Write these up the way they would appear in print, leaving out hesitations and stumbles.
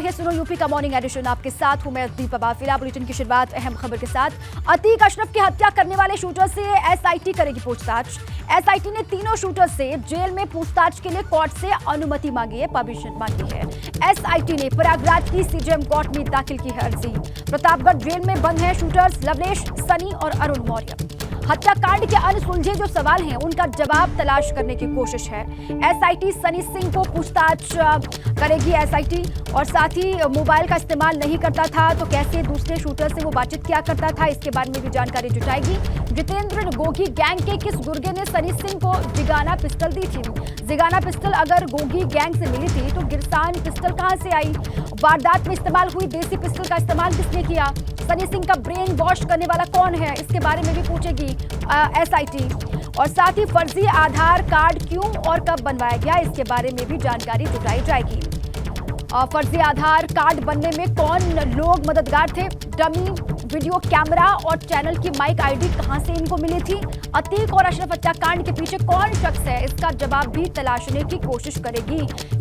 रहे सुनो यूपी का मॉर्निंग एडिशन। आपके साथ हूं मैं दीपा बाफिला। बुलेटिन की शुरुआत अहम खबर के साथ। अतीक अशरफ की हत्या करने वाले शूटर से एसआईटी करेगी पूछताछ। एसआईटी ने तीनों शूटर से जेल में पूछताछ के लिए कोर्ट से अनुमति मांगी है, परमिशन मांगी है। एसआईटी ने प्रयागराज की सीजेएम कोर्ट में दाखिल की है अर्जी। प्रतापगढ़ जेल में बंद हैं शूटर्स लवलेश, सनी और अरुण मौर्य। हत्याकांड के अनसुलझे जो सवाल हैं उनका जवाब तलाश करने की कोशिश है। एसआईटी सनी सिंह को पूछताछ करेगी एसआईटी, और साथ ही मोबाइल का इस्तेमाल नहीं करता था तो कैसे दूसरे शूटर से वो बातचीत किया करता था, इसके बारे में भी जानकारी जुटाएगी। जितेंद्र गोगी गैंग के किस गुर्गे ने सनी सिंह को जिगाना पिस्टल दी थी? जिगाना पिस्टल अगर गोगी गैंग से मिली थी तो गिरसान पिस्टल कहां से आई? वारदात में इस्तेमाल हुई देसी पिस्टल का इस्तेमाल किसने किया? सनी सिंह का ब्रेन वॉश करने वाला कौन है, इसके बारे में भी पूछेगी एसआईटी। और साथ ही फर्जी आधार कार्ड क्यों और कब बनवाया गया, इसके बारे में भी जानकारी जुटाई जाएगी। फर्जी आधार कार्ड बनने में कौन लोग मददगार थे? डमी, वीडियो कैमरा और चैनल की माइक आईडी कहां से इनको मिली थी? अतीक और अशरफ हत्याकांड के पीछे कौन शख्स है, इसका जवाब भी तलाशने की कोशिश करेगी।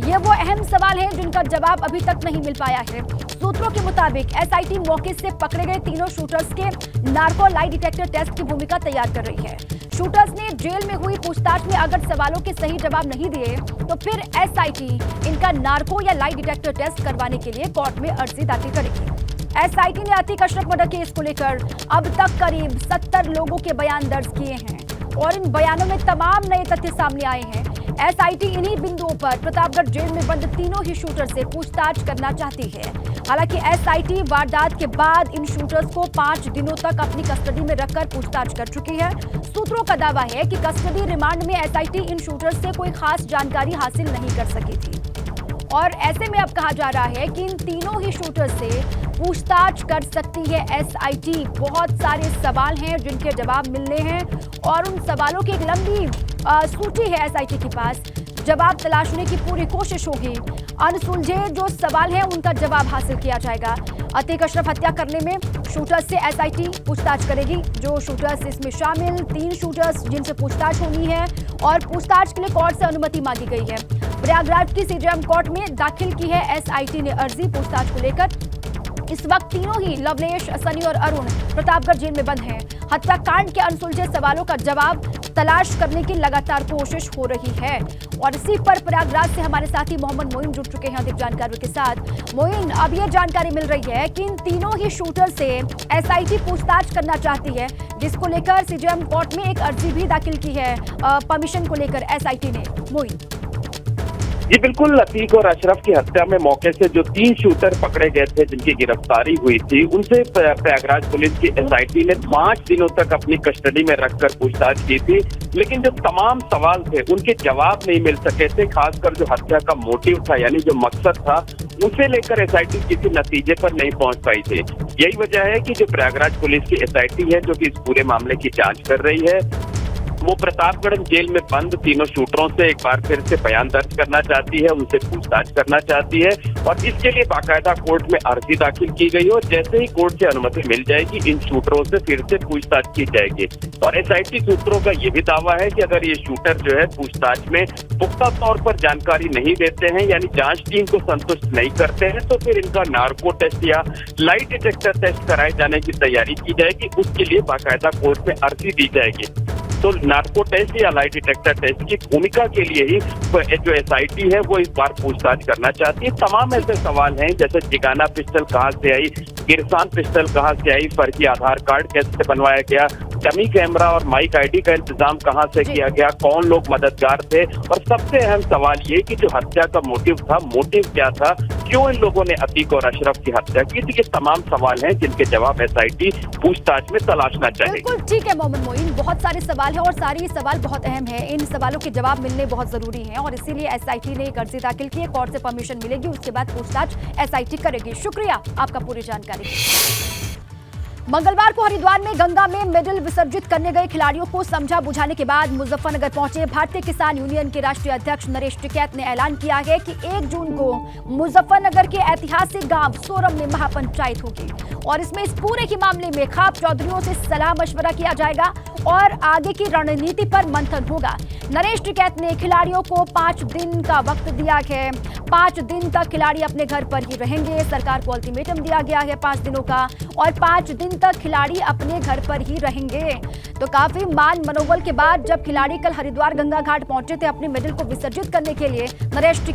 ये वो अहम सवाल हैं जिनका जवाब अभी तक नहीं मिल पाया है। सूत्रों के मुताबिक एसआईटी मौके से पकड़े गए तीनों शूटर्स के नार्को लाई डिटेक्टर टेस्ट की भूमिका तैयार कर रही है। शूटर्स ने जेल में हुई पूछताछ में अगर सवालों के सही जवाब नहीं दिए तो फिर एसआईटी इनका नार्को या लाई डिटेक्टर टेस्ट करवाने के लिए कोर्ट में अर्जी दाखिल करेगी। एसआईटी ने अतीक अशरफ मर्डर केस को लेकर अब तक करीब 70 लोगों के बयान दर्ज किए हैं और इन बयानों में तमाम नए तथ्य सामने आए हैं। एसआईटी इन्हीं बिंदुओं पर प्रतापगढ़ जेल में बंद तीनों ही शूटर से पूछताछ करना चाहती है। हालांकि एसआईटी वारदात के बाद इन शूटर्स को 5 दिनों तक अपनी कस्टडी में रखकर पूछताछ कर चुकी है। सूत्रों का दावा है कि कस्टडी रिमांड में एसआईटी इन शूटर्स से कोई खास जानकारी हासिल नहीं कर सकी थी और ऐसे में अब कहा जा रहा है कि इन तीनों ही शूटर्स से पूछताछ कर सकती है एसआईटी। बहुत सारे सवाल हैं जिनके जवाब मिलने हैं और उन सवालों की एक लंबी सूची है एसआईटी के पास। जवाब तलाशने की पूरी कोशिश होगी। अनसुलझे जो सवाल हैं उनका जवाब हासिल किया जाएगा। अतीक अशरफ हत्या करने में शूटर्स से एसआईटी पूछताछ करेगी। जो शूटर्स इसमें शामिल 3 शूटर्स जिनसे पूछताछ होनी है और पूछताछ के लिए कोर्ट से अनुमति मांगी गई है। प्रयागराज की सीजेएम कोर्ट में दाखिल की है एसआईटी ने अर्जी पूछताछ को लेकर। इस वक्त तीनों ही लवलेश, सनी और अरुण प्रतापगढ़ जेल में बंद हैं। हत्याकांड के अनसुलझे सवालों का जवाब तलाश करने की लगातार कोशिश हो रही है और इसी पर प्रयागराज से हमारे साथी मोहम्मद मोइन जुड़ चुके हैं अधिक जानकारी के साथ। मोइन, अब ये जानकारी मिल रही है कि इन तीनों ही शूटर से एसआईटी पूछताछ करना चाहती है, जिसको लेकर सीजेएम कोर्ट में एक अर्जी भी दाखिल की है परमिशन को लेकर एसआईटी ने। मोइन जी बिल्कुल, अतीक और अशरफ की हत्या में मौके से जो 3 शूटर पकड़े गए थे जिनकी गिरफ्तारी हुई थी, उनसे प्रयागराज पुलिस की एसआईटी ने 5 दिनों तक अपनी कस्टडी में रखकर पूछताछ की थी, लेकिन जो तमाम सवाल थे उनके जवाब नहीं मिल सके थे। खासकर जो हत्या का मोटिव था, यानी जो मकसद था, उसे लेकर एसआईटी किसी नतीजे पर नहीं पहुंच पाई थी। यही वजह है कि जो प्रयागराज पुलिस की एसआईटी है जो कि इस पूरे मामले की जांच कर रही है, वो प्रतापगढ़ जेल में बंद तीनों शूटरों से एक बार फिर से बयान दर्ज करना चाहती है, उनसे पूछताछ करना चाहती है और इसके लिए बाकायदा कोर्ट में अर्जी दाखिल की गई और जैसे ही कोर्ट से अनुमति मिल जाएगी इन शूटरों से फिर से पूछताछ की जाएगी। और एसआईटी सूत्रों का ये भी दावा है कि अगर ये शूटर जो है पूछताछ में पुख्ता तौर पर जानकारी नहीं देते हैं, यानी जांच टीम को संतुष्ट नहीं करते हैं, तो फिर इनका नार्को टेस्ट या लाई डिटेक्टर टेस्ट कराए जाने की तैयारी की जाएगी। उसके लिए बाकायदा कोर्ट में अर्जी दी जाएगी। तो नार्को टेस्ट या लाई डिटेक्टर टेस्ट की भूमिका के लिए ही जो एसआईटी है वो इस बार पूछताछ करना चाहती है। तमाम ऐसे सवाल हैं जैसे जिगाना पिस्टल कहां से आई, गिरसान पिस्टल कहां से आई, फर्जी आधार कार्ड कैसे बनवाया गया, डमी कैमरा और माइक आईडी का इंतजाम कहां से किया गया, कौन लोग मददगार थे और सबसे अहम सवाल ये कि जो हत्या का मोटिव था, मोटिव क्या था, क्यों इन लोगों ने अतीक और अशरफ की हत्या की थी। ये तमाम सवाल हैं जिनके जवाब एसआईटी पूछताछ में तलाशना चाहेगी। बिल्कुल ठीक है मोहम्मद मोइन, बहुत सारे सवाल हैं और सारे सवाल बहुत अहम है। इन सवालों के जवाब मिलने बहुत जरूरी हैं और इसीलिए एसआईटी ने एक अर्जी दाखिल की है। कोर्ट से परमिशन मिलेगी, उसके बाद पूछताछ एसआईटी करेगी। शुक्रिया आपका पूरी जानकारी। मंगलवार को हरिद्वार में गंगा में मेडल विसर्जित करने गए खिलाड़ियों को समझा बुझाने के बाद मुजफ्फरनगर पहुंचे भारतीय किसान यूनियन के राष्ट्रीय अध्यक्ष नरेश टिकैत ने ऐलान किया है कि 1 जून को मुजफ्फरनगर के ऐतिहासिक गांव सोरम में महापंचायत होगी और इसमें इस पूरे के मामले में खाप चौधरियों से सलाह मशवरा किया जाएगा और आगे की रणनीति पर मंथन होगा। नरेश टिकैत ने खिलाड़ियों को 5 दिन का वक्त दिया है। 5 दिन तक खिलाड़ी अपने घर पर ही रहेंगे। सरकार को अल्टीमेटम दिया गया है 5 दिनों का, और 5 दिन तक खिलाड़ी अपने घर पर ही रहेंगे। तो काफी मान मनोबल के बाद जब खिलाड़ी कल हरिद्वार गंगा घाट पहुंचे थे अपने मेडल को विसर्जित करने के लिए, नरेश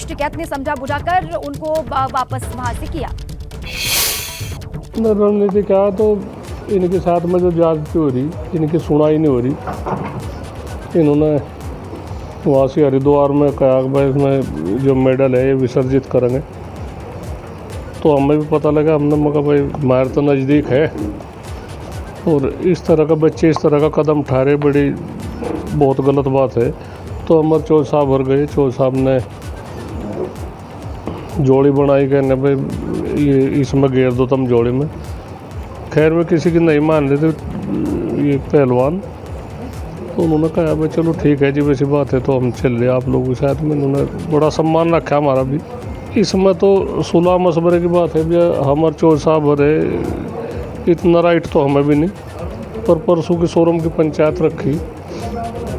टिकैत ने समझा बुझाकर उनको वापस वहां से किया। रणनीति क्या, तो इनके साथ में जो ज्यादती हो रही, इनकी सुनाई नहीं हो रही। इन्होंने वहाँ से हरिद्वार में कहा कि भाई इसमें जो मेडल है ये विसर्जित करेंगे। तो हमें भी पता लगा, हमने मगर भाई मार तो नज़दीक है, और इस तरह का बच्चे इस तरह का कदम उठा रहे, बड़ी बहुत गलत बात है। तो हमारे चौधरी साहब भर गए, चौधरी साहब ने जोड़ी बनाई, कहने भाई ये इसमें घेर दो तुम जोड़ी में। खैर में किसी की नहीं मान रहे थे ये पहलवान, तो उन्होंने कहा भाई चलो ठीक है जी, वैसी बात है तो हम चल रहे आप लोगों के साथ में। उन्होंने बड़ा सम्मान रखा हमारा भी। इसमें तो सुलह मशवरे की बात है भैया, हमारे चौधरी साहब भरे, इतना राइट तो हमें भी नहीं। पर परसों की शोरूम की पंचायत रखी,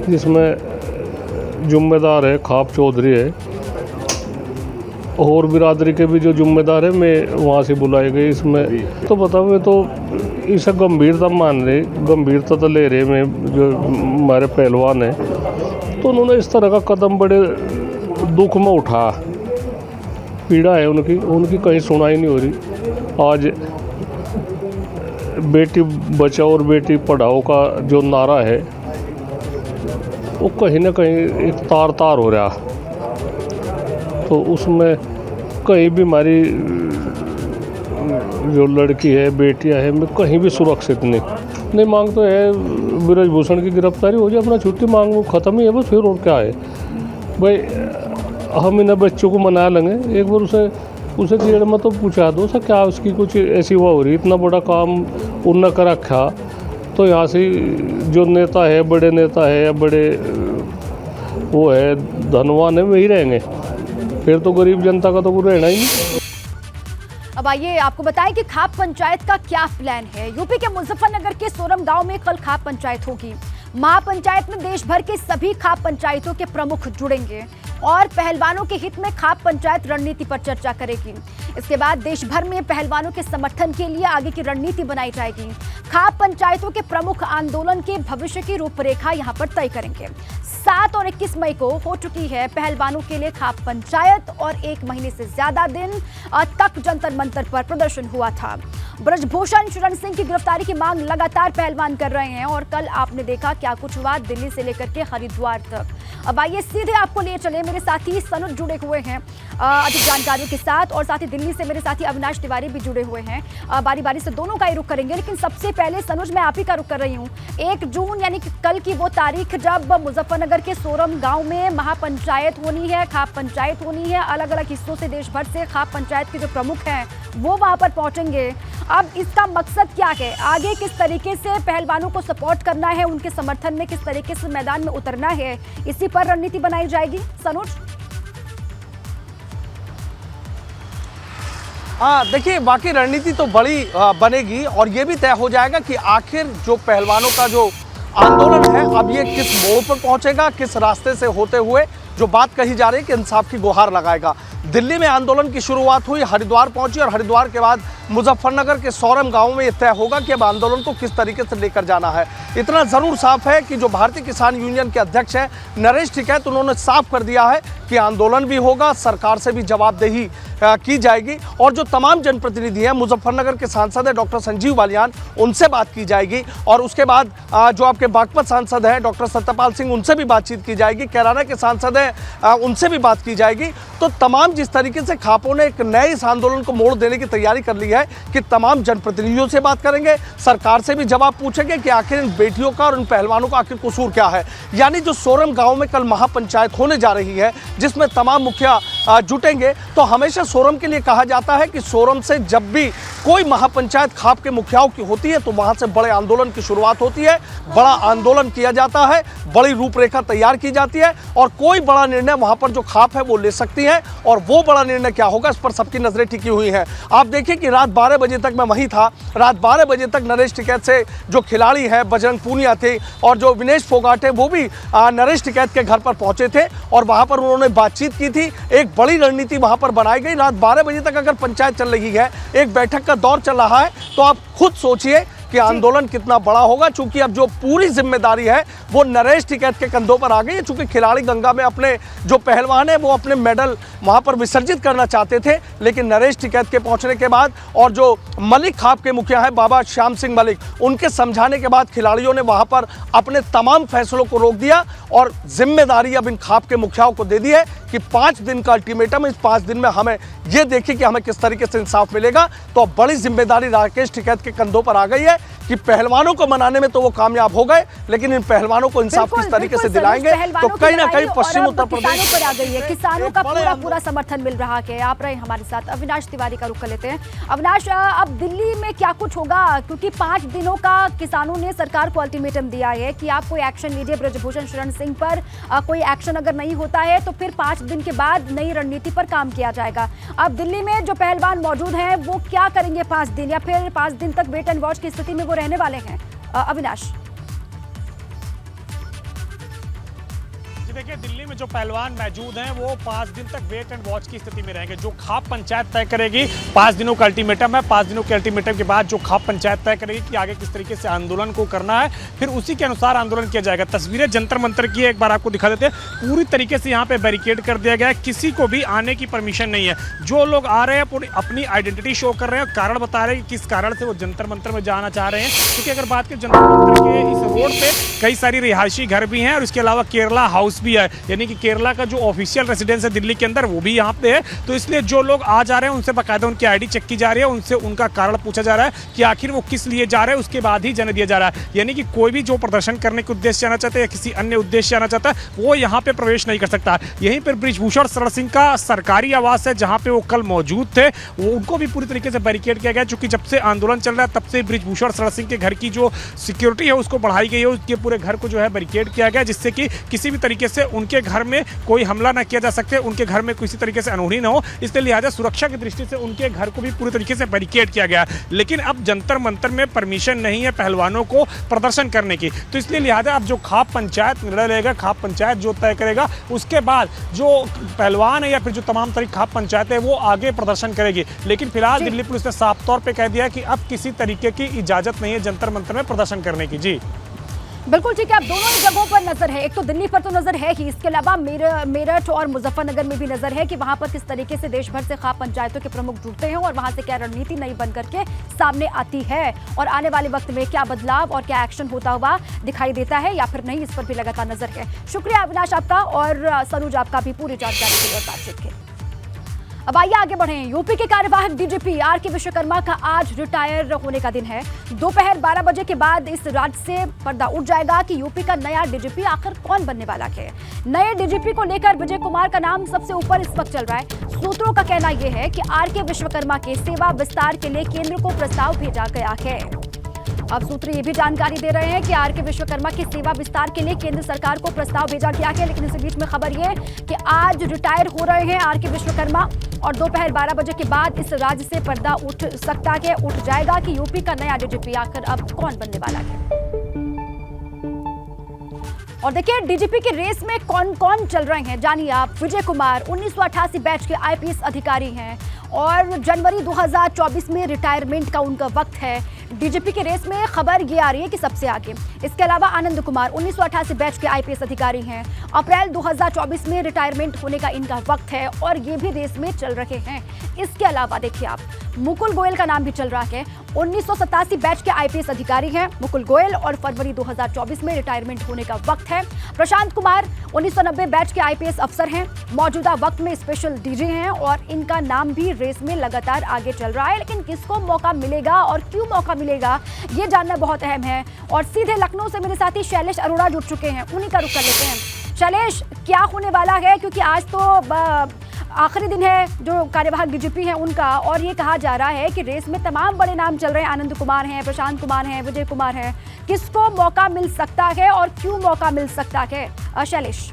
जिसमें जुम्मेदार है खाप चौधरी है, और बिरादरी के भी जो जुम्मेदार है मैं वहाँ से बुलाए गए। इसमें तो बताओ, मैं तो इसे गंभीरता मान रहे, गंभीरता तो ले रहे मैं जो हमारे पहलवान हैं। तो उन्होंने इस तरह का कदम बड़े दुख में उठा, पीड़ा है उनकी कहीं सुनाई नहीं हो रही। आज बेटी बचाओ और बेटी पढ़ाओ का जो नारा है वो कहीं ना कहीं एक तार तार हो रहा, तो उसमें कहीं भी हमारी जो लड़की है, बेटियां हैं, मैं कहीं भी सुरक्षित नहीं मांग तो है। ब्रजभूषण की गिरफ्तारी हो जाए, अपना छुट्टी मांग, वो ख़त्म ही है बस, फिर और क्या है भाई। हम इन बच्चों को मना लेंगे, एक बार उसे जेल में तो पूछा दो सर क्या उसकी कुछ ऐसी हुआ हो रही। इतना बड़ा काम उन्होंने कर रखा, तो यहाँ से जो नेता है, बड़े नेता है या बड़े वो है धनवान है, वही रहेंगे, फिर तो गरीब जनता का तो कुछ रहना ही नहीं। अब आइए आपको बताएं कि खाप पंचायत का क्या प्लान है। यूपी के मुजफ्फरनगर के सोरम गांव में कल खाप पंचायत होगी। महापंचायत में देश भर के सभी खाप पंचायतों के प्रमुख जुड़ेंगे और पहलवानों के हित में खाप पंचायत रणनीति पर चर्चा करेगी। इसके बाद देश भर में पहलवानों के समर्थन के लिए आगे की रणनीति बनाई जाएगी। खाप पंचायतों के प्रमुख आंदोलन के भविष्य की रूपरेखा यहां पर तय करेंगे। 7 और 21 मई को हो चुकी है पहलवानों के लिए खाप पंचायत, और 1 महीने से ज्यादा दिन तक जंतर मंतर पर प्रदर्शन हुआ था। ब्रजभूषण शरण सिंह की गिरफ्तारी की मांग लगातार पहलवान कर रहे हैं, और कल आपने देखा क्या कुछ हुआ दिल्ली से लेकर के हरिद्वार तक। अब आइए सीधे आपको ले चले, मेरे साथी सनुज जुड़े हुए हैं अधिक जानकारियों के साथ, और साथ ही दिल्ली से मेरे साथी अविनाश तिवारी भी जुड़े हुए हैं। बारी बारी से दोनों का ही रुख करेंगे, लेकिन सबसे पहले सनुज मैं आप ही का रुख कर रही हूँ। 1 जून यानी कि कल की वो तारीख जब मुजफ्फरनगर के सोरम गांव में महापंचायत होनी है, खाप पंचायत होनी है। अलग अलग हिस्सों से देश भर से खाप पंचायत के जो प्रमुख हैं वो वहां पर पहुंचेंगे। अब इसका मकसद क्या है, आगे किस तरीके से पहलवानों को सपोर्ट करना है, उनके समर्थन में किस तरीके से मैदान में उतरना है, इसी पर रणनीति बनाई जाएगी। सनुज, देखिए वाकई रणनीति तो बड़ी बनेगी, और ये भी तय हो जाएगा कि आखिर जो पहलवानों का जो आंदोलन है अब ये किस मोड़ पर पहुंचेगा, किस रास्ते से होते हुए जो बात कही जा रही है कि इंसाफ की गुहार लगाएगा। दिल्ली में आंदोलन की शुरुआत हुई, हरिद्वार पहुंची, और हरिद्वार के बाद मुजफ्फरनगर के सोरम गांव में ये तय होगा कि अब आंदोलन को किस तरीके से लेकर जाना है। इतना ज़रूर साफ है कि जो भारतीय किसान यूनियन के अध्यक्ष हैं नरेश टिकैत, उन्होंने साफ कर दिया है कि आंदोलन भी होगा, सरकार से भी जवाबदेही की जाएगी, और जो तमाम जनप्रतिनिधि हैं, मुजफ्फरनगर के सांसद हैं डॉक्टर संजीव बालियान, उनसे बात की जाएगी, और उसके बाद जो आपके बागपत सांसद हैं डॉक्टर सत्यपाल सिंह, उनसे भी बातचीत की जाएगी, कैराना के सांसद हैं उनसे भी बात की जाएगी। तो तमाम जिस तरीके से खापों ने एक नए इस आंदोलन को मोड़ देने की तैयारी कर ली है कि तमाम जनप्रतिनिधियों से बात करेंगे, सरकार से भी जवाब पूछेंगे कि आखिर इन बेटियों का और इन पहलवानों का आखिर कसूर क्या है। यानी जो सोरम गांव में कल महापंचायत होने जा रही है जिसमें तमाम मुखिया जुटेंगे, तो हमेशा सोरम के लिए कहा जाता है कि सोरम से जब भी कोई महापंचायत खाप के मुखियाओं की होती है तो वहां से बड़े आंदोलन की शुरुआत होती है, बड़ा आंदोलन किया जाता है, बड़ी रूपरेखा तैयार की जाती है, और कोई बड़ा निर्णय वहां पर जो खाप है वो ले सकती है, और वो बड़ा निर्णय क्या होगा इस पर सबकी नजरें टिकी हुई हैं। आप देखिए कि रात रात 12 बजे तक मैं वहीं था। रात 12 बजे तक नरेश टिकैत से जो खिलाड़ी हैं बजरंग पूनिया थे और जो विनेश फोगाट है वो भी नरेश टिकैत के घर पर पहुंचे थे और वहां पर उन्होंने बातचीत की थी। एक बड़ी रणनीति वहां पर बनाई गई। रात 12 बजे तक अगर पंचायत चल रही है, एक बैठक का दौर चल रहा है, तो आप खुद सोचिए कि आंदोलन कितना बड़ा होगा। चूंकि अब जो पूरी जिम्मेदारी है वो नरेश टिकैत के कंधों पर आ गई है। चूंकि खिलाड़ी गंगा में अपने जो पहलवान है वो अपने मेडल वहां पर विसर्जित करना चाहते थे, लेकिन नरेश टिकैत के पहुंचने के बाद और जो मलिक खाप के मुखिया है बाबा श्याम सिंह मलिक, उनके समझाने के बाद खिलाड़ियों ने वहां पर अपने तमाम फैसलों को रोक दिया और जिम्मेदारी अब इन खाप के मुखियाओं को दे दी है कि 5 दिन का अल्टीमेटम, इस 5 दिन में हमें ये देखिए कि हमें किस तरीके से इंसाफ मिलेगा। तो अब बड़ी जिम्मेदारी राकेश टिकैत के कंधों पर आ गई है कि पहलवानों को मनाने में तो वो कामयाब हो गए, लेकिन इन पहलवानों को इंसाफ किस तरीके से दिलाएंगे। तो कहीं ना कहीं पश्चिम उत्तर प्रदेश पर आ गई है, किसानों का पूरा समर्थन मिल रहा है। आप रहे हमारे साथ, अविनाश तिवारी का रुख कर लेते हैं। अविनाश, अब दिल्ली में क्या कुछ होगा, क्योंकि 5 दिनों का किसानों ने सरकार को अल्टीमेटम दिया है कि आप कोई एक्शन लीजिए ब्रजभूषण शरण सिंह पर। कोई एक्शन अगर नहीं होता है तो फिर 5 दिन के बाद नई रणनीति पर काम किया जाएगा। अब दिल्ली में जो पहलवान मौजूद हैं वो क्या करेंगे 5 दिन, या फिर 5 दिन तक वेट एंड वॉच की स्थिति में वो रहने वाले हैं? अविनाश जी, देखिए दिल्ली में जो पहलवान मौजूद हैं वो 5 दिन तक वेट एंड वॉच की स्थिति में रहेंगे। जो खाप पंचायत तय करेगी, 5 दिनों का अल्टीमेटम है, 5 दिनों के अल्टीमेटम के बाद जो खाप पंचायत तय करेगी कि आगे किस तरीके से आंदोलन को करना है, फिर उसी के अनुसार आंदोलन किया जाएगा। तस्वीरें जंतर मंतर की एक बार आपको दिखा देते हैं। पूरी तरीके से यहाँ पे बैरिकेड कर दिया गया है, किसी को भी आने की परमिशन नहीं है। जो लोग आ रहे हैं पूरी अपनी आइडेंटिटी शो कर रहे हैं, कारण बता रहे हैं कि किस कारण से वो जंतर मंतर में जाना चाह रहे हैं। क्योंकि अगर बात करें जंतर मंतर के इस रोड पे कई सारी रिहायशी घर भी हैं और इसके अलावा केरला हाउस भी है, यानी कि केरला का जो ऑफिशियल रेजिडेंस है दिल्ली के अंदर वो भी यहाँ पे है। तो इसलिए जो लोग आ जा रहे हैं उनसे बाकायदा उनकी आईडी चेक की जा रही है, उनसे उनका कारण पूछा जा रहा है कि आखिर वो किस लिए जा रहे हैं, उसके बाद ही जाने दिया जा रहा है। यानी कि कोई भी जो प्रदर्शन करने के उद्देश्य जाना चाहता है या किसी अन्य उद्देश्य जाना चाहता है वो यहाँ पे प्रवेश नहीं कर सकता। यहीं पर ब्रिजभूषण शरण सिंह का सरकारी आवास है जहाँ पे वो कल मौजूद थे, वो उनको भी पूरी तरीके से बैरिकेड किया गया। चूंकि जब से आंदोलन चल रहा है तब से ब्रिजभूषण शरण सिंह के घर की जो सिक्योरिटी है उसको बढ़ाई गई है, उसके पूरे घर को जो है बैरिकेड किया गया, जिससे कि किसी भी तरीके से उनके घर में कोई हमला ना किया जा सके, उनके घर में किसी तरीके से अनहोनी ना हो। इसलिए लिहाजा सुरक्षा की दृष्टि से उनके घर को भी पूरी तरीके से बैरिकेड किया गया। लेकिन अब जंतर मंतर में परमिशन नहीं है पहलवानों को प्रदर्शन करने की, तो इसलिए लिहाजा अब जो खाप पंचायत निर्णय लेगा, खाप पंचायत जो तय करेगा, उसके बाद जो पहलवान है या फिर जो तमाम तरीके खाप पंचायत है वो आगे प्रदर्शन करेगी। लेकिन फिलहाल दिल्ली पुलिस ने साफ तौर पर कह दिया कि अब किसी तरीके की इजाजत नहीं है जंतर मंतर में प्रदर्शन करने की। जी बिल्कुल ठीक है। अब दोनों ही जगहों पर नजर है, एक तो दिल्ली पर तो नजर है ही, इसके अलावा मेरठ और मुजफ्फरनगर में भी नजर है कि वहां पर किस तरीके से देश भर से खाप पंचायतों के प्रमुख जुड़ते हैं और वहां से क्या रणनीति नई बन करके सामने आती है और आने वाले वक्त में क्या बदलाव और क्या एक्शन होता हुआ दिखाई देता है या फिर नहीं, इस पर भी लगातार नजर है। शुक्रिया अविनाश आपका और सरोज आपका भी पूरी जानकारी के लिए और बातचीत के। अब आइए आगे बढ़ें। यूपी के कार्यवाहक डीजीपी आर.के. विश्वकर्मा का आज रिटायर होने का दिन है। दोपहर 12 बजे के बाद इस राज्य से पर्दा उठ जाएगा कि यूपी का नया डीजीपी आखिर कौन बनने वाला है। नए डीजीपी को लेकर विजय कुमार का नाम सबसे ऊपर इस वक्त चल रहा है। सूत्रों का कहना यह है कि आर.के. विश्वकर्मा के सेवा विस्तार के लिए केंद्र को प्रस्ताव भेजा गया है। अब सूत्र ये भी जानकारी दे रहे हैं कि आर.के. विश्वकर्मा के सेवा विस्तार के लिए केंद्र सरकार को प्रस्ताव भेजा गया है। लेकिन इसी बीच में खबर ये कि आज रिटायर हो रहे हैं आर.के. विश्वकर्मा और दोपहर 12 बजे के बाद इस राज्य से पर्दा उठ सकता है, उठ जाएगा कि यूपी का नया डीजीपी आखिर अब कौन बनने वाला है। और देखिए डीजीपी की रेस में कौन कौन चल रहे हैं, जानिए आप। विजय कुमार 1988 बैच के आईपीएस अधिकारी हैं और जनवरी 2024 में रिटायरमेंट का उनका वक्त है। डीजीपी की रेस में खबर ये आ रही है कि सबसे आगे। इसके अलावा आनंद कुमार 1988 बैच के आईपीएस अधिकारी हैं। अप्रैल 2024 में रिटायरमेंट होने का इनका वक्त है और ये भी रेस में चल रहे हैं। इसके अलावा देखिए आप, मुकुल गोयल का नाम भी चल रहा है। 1987 बैच के आईपीएस अधिकारी हैं मुकुल गोयल और फरवरी 2024 में रिटायरमेंट होने का वक्त है। प्रशांत कुमार 1990 बैच के आईपीएस अफसर हैं, मौजूदा वक्त में स्पेशल डीजी हैं और इनका नाम भी रेस में लगातार आगे चल रहा है। लेकिन किसको मौका मिलेगा और क्यों मौका मिलेगा ये जानना बहुत अहम है। और सीधे लखनऊ से मेरे साथी शैलेश अरोड़ा जुड़ चुके हैं, उन्हीं का रुख कर लेते हैं। शैलेश, क्या होने वाला है, क्योंकि आज तो आखिरी दिन है जो कार्यवाहक डीजीपी हैं उनका, और ये कहा जा रहा है कि रेस में तमाम बड़े नाम चल रहे हैं। आनंद कुमार हैं, प्रशांत कुमार हैं, विजय कुमार हैं। किसको मौका मिल सकता है और क्यों मौका मिल सकता है शैलेश?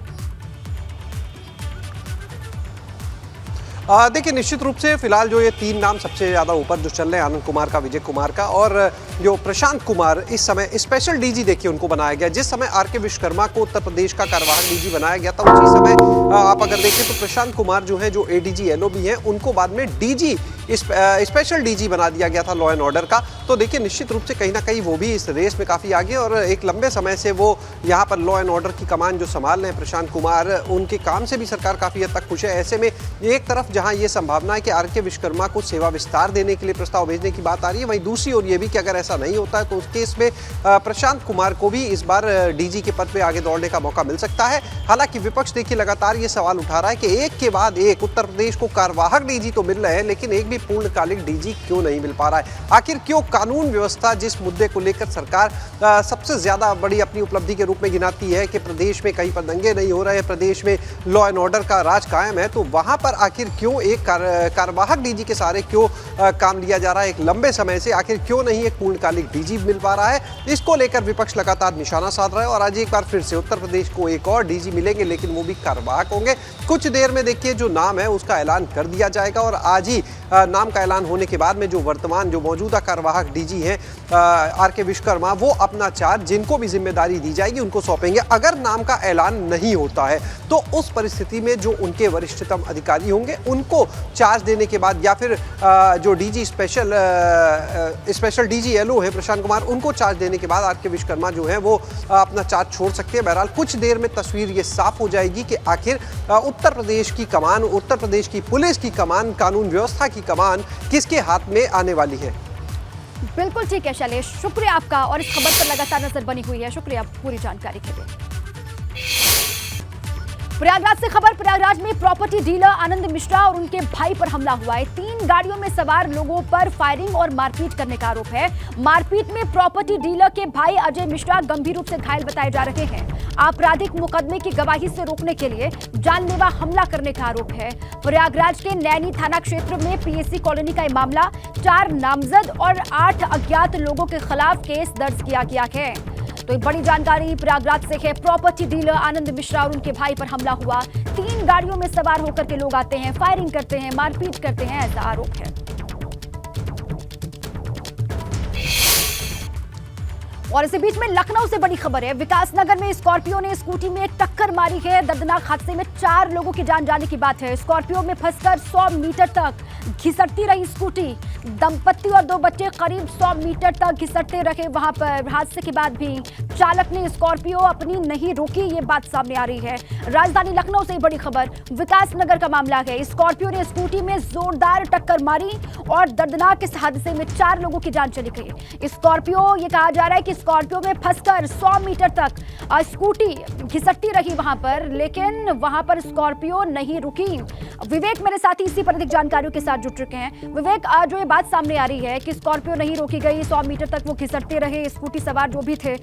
देखिए, निश्चित रूप से फिलहाल जो ये 3 नाम सबसे ज़्यादा ऊपर जो चल रहे हैं, आनंद कुमार का, विजय कुमार का और जो प्रशांत कुमार, इस समय स्पेशल डीजी देखिए उनको बनाया गया। जिस समय आर.के. विश्वकर्मा को उत्तर प्रदेश का कार्यवाहक डीजी बनाया गया था, उसी समय आप अगर देखें तो प्रशांत कुमार जो है, जो एडीजी एलओबी हैं, उनको बाद में डीजी स्पेशल डीजी बना दिया गया था लॉ एंड ऑर्डर का। तो देखिए, निश्चित रूप से कहीं ना कहीं वो भी इस रेस में काफ़ी आगे और एक लंबे समय से वो यहाँ पर लॉ एंड ऑर्डर की कमान जो संभाल रहे हैं प्रशांत कुमार, उनके काम से भी सरकार काफ़ी हद तक खुश है। ऐसे में एक तरफ जहाँ ये संभावना है कि आर.के. विश्वकर्मा को सेवा विस्तार देने के लिए प्रस्ताव भेजने की बात आ रही है, वहीं दूसरी ओर ये भी कि अगर ऐसा नहीं होता है तो उस केस में प्रशांत कुमार को भी इस बार डीजी के पद पर आगे दौड़ने का मौका मिल सकता है। हालांकि विपक्ष देखिए लगातार ये सवाल उठा रहा है कि एक के बाद एक उत्तर प्रदेश को कार्यवाहक डीजी तो मिल रहे हैं, लेकिन एक भी पूर्णकालिक डीजी क्यों नहीं मिल पा रहा है। आखिर क्यों कानून व्यवस्था, जिस मुद्दे को लेकर सरकार सबसे ज्यादा बड़ी अपनी उपलब्धि के रूप में गिनाती है कि प्रदेश में कहीं पर दंगे नहीं हो रहे हैं, प्रदेश में लॉ एंड ऑर्डर का राज कायम है, तो वहां पर आखिर क्यों एक कार्यवाहक डीजी के सहारे क्यों काम लिया जा रहा है एक लंबे समय से, आखिर क्यों नहीं एक पूर्णकालिक डीजी मिल पा रहा है। इसको लेकर विपक्ष लगातार निशाना साध रहा है और आज एक बार फिर से उत्तर प्रदेश को एक और डीजी मिलेंगे, लेकिन वो भी कार्यवाहक होंगे। कुछ देर में देखिए जो नाम है उसका ऐलान कर दिया जाएगा और आज ही नाम का ऐलान होने के बाद में जो वर्तमान जो मौजूदा कार्यवाहक डीजी हैं आर.के. विश्वकर्मा, वो अपना चार्ज जिनको भी जिम्मेदारी दी जाएगी उनको सौंपेंगे। अगर नाम का ऐलान नहीं होता है तो उस परिस्थिति में जो उनके वरिष्ठतम अधिकारी होंगे उनको चार्ज देने के बाद, या फिर जो डीजी स्पेशल डीजी एलओ है प्रशांत कुमार, उनको चार्ज देने के बाद आर.के. विश्वकर्मा जो है वो अपना चार्ज छोड़ सकते हैं। बहरहाल कुछ देर में तस्वीर ये साफ हो जाएगी कि आखिर उत्तर प्रदेश की कमान, उत्तर प्रदेश की पुलिस की कमान, कानून व्यवस्था की कमान किसके हाथ में आने वाली है। बिल्कुल ठीक है शैलेश, शुक्रिया आपका और इस खबर पर लगातार नजर बनी हुई है। शुक्रिया पूरी जानकारी के लिए। प्रयागराज से खबर, प्रयागराज में प्रॉपर्टी डीलर आनंद मिश्रा और उनके भाई पर हमला हुआ है। 3 गाड़ियों में सवार लोगों पर फायरिंग और मारपीट करने का आरोप है। मारपीट में प्रॉपर्टी डीलर के भाई अजय मिश्रा गंभीर रूप से घायल बताए जा रहे हैं। आपराधिक मुकदमे की गवाही से रोकने के लिए जानलेवा हमला करने का आरोप है। प्रयागराज के नैनी थाना क्षेत्र में पीएसी कॉलोनी का मामला, 4 नामजद और 8 अज्ञात लोगों के खिलाफ केस दर्ज किया गया है। तो एक बड़ी जानकारी प्रयागराज से है। प्रॉपर्टी डीलर आनंद मिश्रा और उनके भाई पर हमला हुआ। 3 गाड़ियों में सवार होकर के लोग आते हैं, फायरिंग करते हैं, मारपीट करते हैं, ऐसा आरोप है। और इसी बीच में लखनऊ से बड़ी खबर है। विकासनगर में स्कॉर्पियो ने स्कूटी में टक्कर मारी है। दर्दनाक हादसे में 4 लोगों की जान जाने की बात है। स्कॉर्पियो में फंसकर 100 मीटर तक घिसटती रही स्कूटी। दंपत्ति और 2 बच्चे करीब 100 मीटर तक घिसटते रहे वहां पर। हादसे के बाद भी चालक ने स्कॉर्पियो अपनी नहीं रोकी, ये बात सामने आ रही है। राजधानी लखनऊ से बड़ी खबर, विकासनगर का मामला है। स्कॉर्पियो ने स्कूटी में जोरदार टक्कर मारी और दर्दनाक इस हादसे में 4 लोगों की जान चली गई। स्कॉर्पियो, ये कहा जा रहा है कि स्कॉर्पियो में फंसकर 100 मीटर तक स्कूटी घिसटती रही वहां पर, लेकिन वहां पर स्कॉर्पियो नहीं रुकी। विवेक मेरे साथी इसी पर अधिक जानकारियों के साथ जुड़ चुके हैं। विवेक, जो ये बात सामने आ रही है कि स्कॉर्पियो नहीं रोकी गई, 100 मीटर तक वो घिसटते रहे स्कूटी सवार जो भी थे,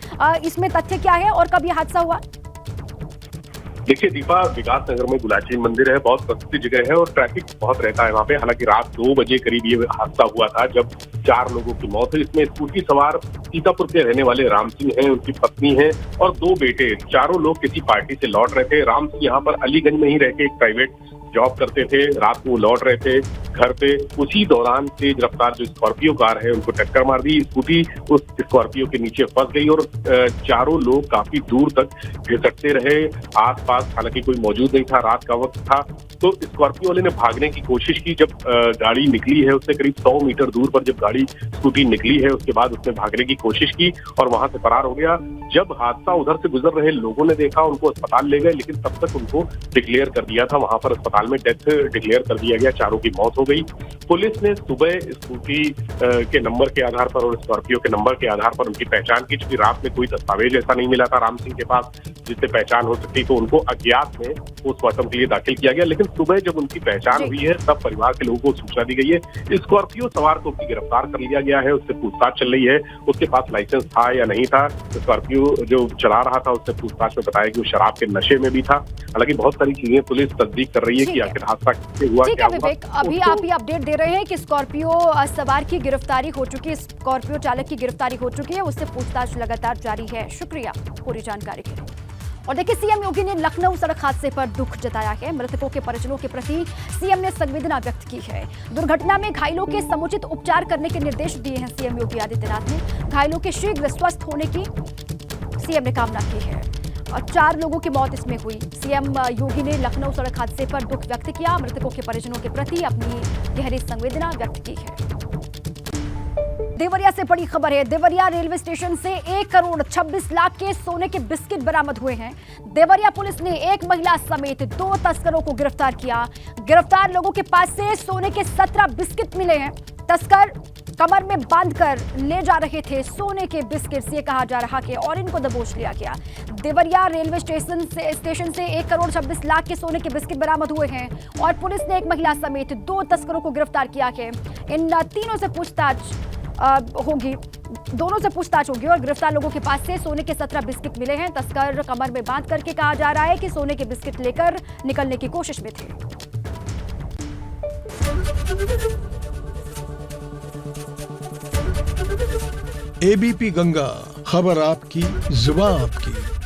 इसमें तथ्य क्या है और कब यह हादसा हुआ? देखिए दीपा, विकास नगर में गुलाची मंदिर है, बहुत प्रसिद्ध जगह है और ट्रैफिक बहुत रहता है वहाँ पे। हालांकि रात 2 बजे करीब ये हादसा हुआ था जब 4 लोगों की मौत हुई। इसमें स्कूटी सवार सीतापुर के रहने वाले राम सिंह हैं, उनकी पत्नी है और 2 बेटे। चारों लोग किसी पार्टी से लौट रहे थे। राम सिंह यहाँ पर अलीगंज में ही रह के एक प्राइवेट जॉब करते थे। रात को वो लौट रहे थे घर पे, उसी दौरान तेज रफ्तार जो स्कॉर्पियो कार है उनको टक्कर मार दी। स्कूटी उस स्कॉर्पियो के नीचे फंस गई और चारों लोग काफी दूर तक घिसटते रहे। आसपास हालांकि कोई मौजूद नहीं था, रात का वक्त था, तो स्कॉर्पियो वाले ने भागने की कोशिश की। जब गाड़ी निकली है उससे करीब 100 मीटर दूर पर जब गाड़ी स्कूटी निकली है, उसके बाद उसने भागने की कोशिश की और वहां से फरार हो गया। जब हादसा उधर से गुजर रहे लोगों ने देखा, उनको अस्पताल ले गए, लेकिन तब तक उनको डिक्लेयर कर दिया था वहां पर, अस्पताल में डेथ डिक्लेयर कर दिया गया। चारों की मौत हो गई। पुलिस ने सुबह स्कूटी के नंबर के आधार पर और स्कॉर्पियो के नंबर के आधार पर उनकी पहचान की, क्योंकि रात में कोई दस्तावेज ऐसा नहीं मिला था राम सिंह के पास जिससे पहचान हो सकती, तो उनको अज्ञात में पोस्टमार्टम के लिए दाखिल किया गया। लेकिन सुबह जब उनकी पहचान हुई है तब परिवार के लोगों को सूचना दी गई है। स्कॉर्पियो सवार को भी गिरफ्तार कर लिया गया है, उससे पूछताछ चल रही है उसके पास लाइसेंस था या नहीं था। स्कॉर्पियो जो चला रहा था उससे पूछताछ में बताया कि वो शराब के नशे में भी था। हालांकि बहुत सारी चीजें पुलिस तस्दीक कर रही है कि आखिर हादसा कैसे हुआ, क्या हुआ। विवेक, अभी आप ये अपडेट दे रहे हैं कि स्कॉर्पियो सवार की गिरफ्तारी हो चुकी है, स्कॉर्पियो चालक की गिरफ्तारी हो चुकी है, उससे पूछताछ लगातार जारी है। शुक्रिया पूरी जानकारी के लिए। और देखिए, सीएम योगी ने लखनऊ सड़क हादसे पर दुख जताया है। मृतकों के परिजनों के प्रति सीएम ने संवेदना व्यक्त की है। दुर्घटना में घायलों के समुचित उपचार करने के निर्देश दिए हैं सीएम योगी आदित्यनाथ ने। घायलों के शीघ्र स्वस्थ होने की सीएम ने कामना की है। और 4 लोगों की मौत इसमें हुई। सीएम योगी ने लखनऊ सड़क हादसे पर दुख व्यक्त किया। मृतकों के परिजनों के प्रति अपनी गहरी संवेदना व्यक्त की है। देवरिया से बड़ी खबर है। देवरिया रेलवे स्टेशन से 1 करोड़ 26 लाख के सोने के बिस्किट बरामद हुए हैं। देवरिया पुलिस ने एक महिला समेत 2 तस्करों को गिरफ्तार किया। गिरफ्तार लोगों के पास से सोने के 17 बिस्किट मिले हैं। तस्कर कमर में बांधकर ले जा रहे थे सोने के बिस्किट, ये कहा जा रहा है, और इनको दबोच लिया गया। देवरिया रेलवे स्टेशन से 1 करोड़ 26 लाख के सोने के बिस्किट बरामद हुए हैं और पुलिस ने एक महिला समेत 2 तस्करों को गिरफ्तार किया है। इन तीनों से पूछताछ होगी, दोनों से पूछताछ होगी और गिरफ्तार लोगों के पास से सोने के 17 बिस्किट मिले हैं। तस्कर कमर में बांध करके कहा जा रहा है कि सोने के बिस्किट लेकर निकलने की कोशिश में थे। एबीपी गंगा, खबर आपकी, जुबान आपकी।